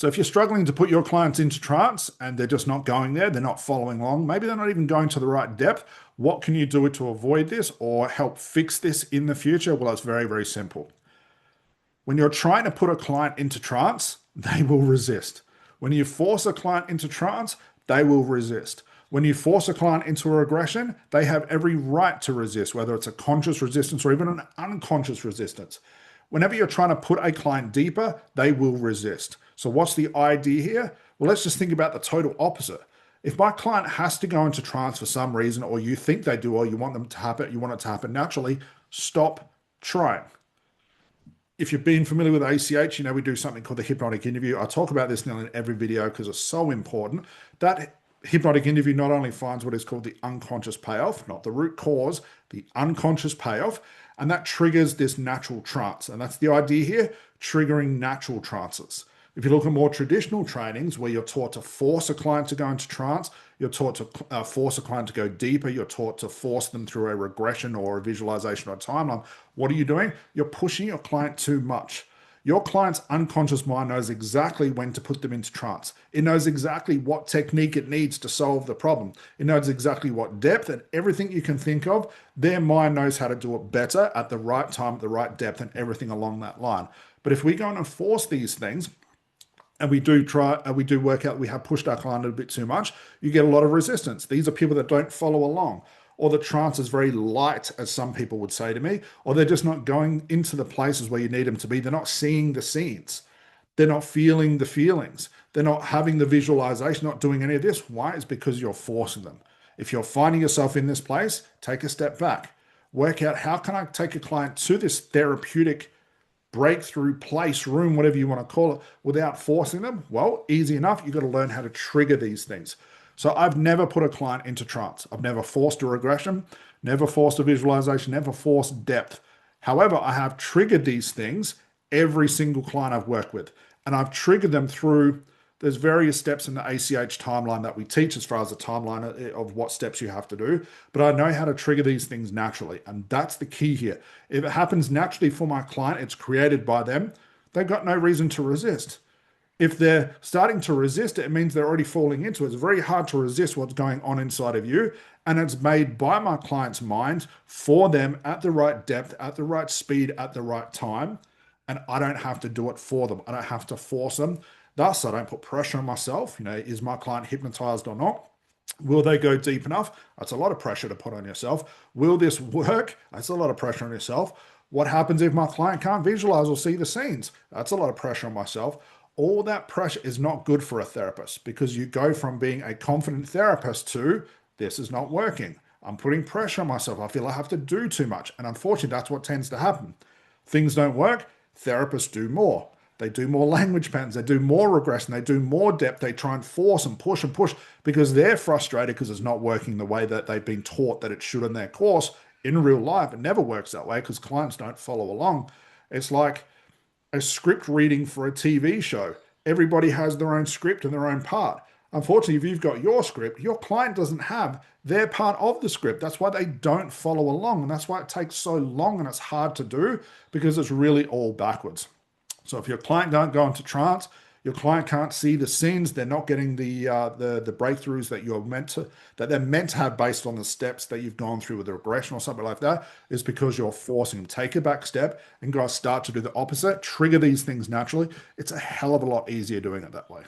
So if you're struggling to put your clients into trance and they're just not going there, they're not following along, maybe they're not even going to the right depth, what can you do to avoid this or help fix this in the future? Well, it's very, very simple. When you're trying to put a client into trance, they will resist. When you force a client into trance, they will resist. When you force a client into a regression, they have every right to resist, whether it's a conscious resistance or even an unconscious resistance. Whenever you're trying to put a client deeper, they will resist. So what's the idea here? Well, let's just think about the total opposite. If my client has to go into trance for some reason, or you think they do, or you want them to happen, you want it to happen naturally, stop trying. If you've been familiar with ACH, you know we do something called the hypnotic interview. I talk about this now in every video because it's so important. That hypnotic interview not only finds what is called the unconscious payoff, not the root cause, the unconscious payoff, and that triggers this natural trance. And that's the idea here, triggering natural trances. If you look at more traditional trainings where you're taught to force a client to go into trance, you're taught to force a client to go deeper, you're taught to force them through a regression or a visualization or a timeline, what are you doing? You're pushing your client too much. Your client's unconscious mind knows exactly when to put them into trance. It knows exactly what technique it needs to solve the problem. It knows exactly what depth and everything you can think of. Their mind knows how to do it better at the right time, at the right depth, and everything along that line. But if we go and force these things, and we do work out we have pushed our client a bit too much, you get a lot of resistance. These are people that don't follow along, or the trance is very light, as some people would say to me, or they're just not going into the places where you need them to be. They're not seeing the scenes. They're not feeling the feelings. They're not having the visualization, not doing any of this. Why? It's because you're forcing them. If you're finding yourself in this place, take a step back. Work out, how can I take a client to this therapeutic breakthrough place, room, whatever you want to call it, without forcing them? Well, easy enough. You've got to learn how to trigger these things. So I've never put a client into trance. I've never forced a regression, never forced a visualization, never forced depth. However, I have triggered these things every single client I've worked with. And I've triggered them through, there's various steps in the ACH timeline that we teach as far as the timeline of what steps you have to do. But I know how to trigger these things naturally. And that's the key here. If it happens naturally for my client, it's created by them, they've got no reason to resist. If they're starting to resist it, it means they're already falling into it. It's very hard to resist what's going on inside of you. And it's made by my client's mind for them at the right depth, at the right speed, at the right time. And I don't have to do it for them. I don't have to force them. Thus, I don't put pressure on myself. You know, is my client hypnotized or not? Will they go deep enough? That's a lot of pressure to put on yourself. Will this work? That's a lot of pressure on yourself. What happens if my client can't visualize or see the scenes? That's a lot of pressure on myself. All that pressure is not good for a therapist, because you go from being a confident therapist to, this is not working. I'm putting pressure on myself. I feel I have to do too much. And unfortunately, that's what tends to happen. Things don't work. Therapists do more. They do more language patterns. They do more regression. They do more depth. They try and force and push because they're frustrated because it's not working the way that they've been taught that it should in their course. In real life, it never works that way because clients don't follow along. It's like a script reading for a TV show. Everybody has their own script and their own part. Unfortunately, if you've got your script, your client doesn't have their part of the script. That's why they don't follow along. And that's why it takes so long and it's hard to do, because it's really all backwards. So if your client don't go into trance, your client can't see the scenes, they're not getting the breakthroughs that they're meant to have based on the steps that you've gone through with the regression or something like that, is because you're forcing them. Take a back step and go start to do the opposite, trigger these things naturally. It's a hell of a lot easier doing it that way.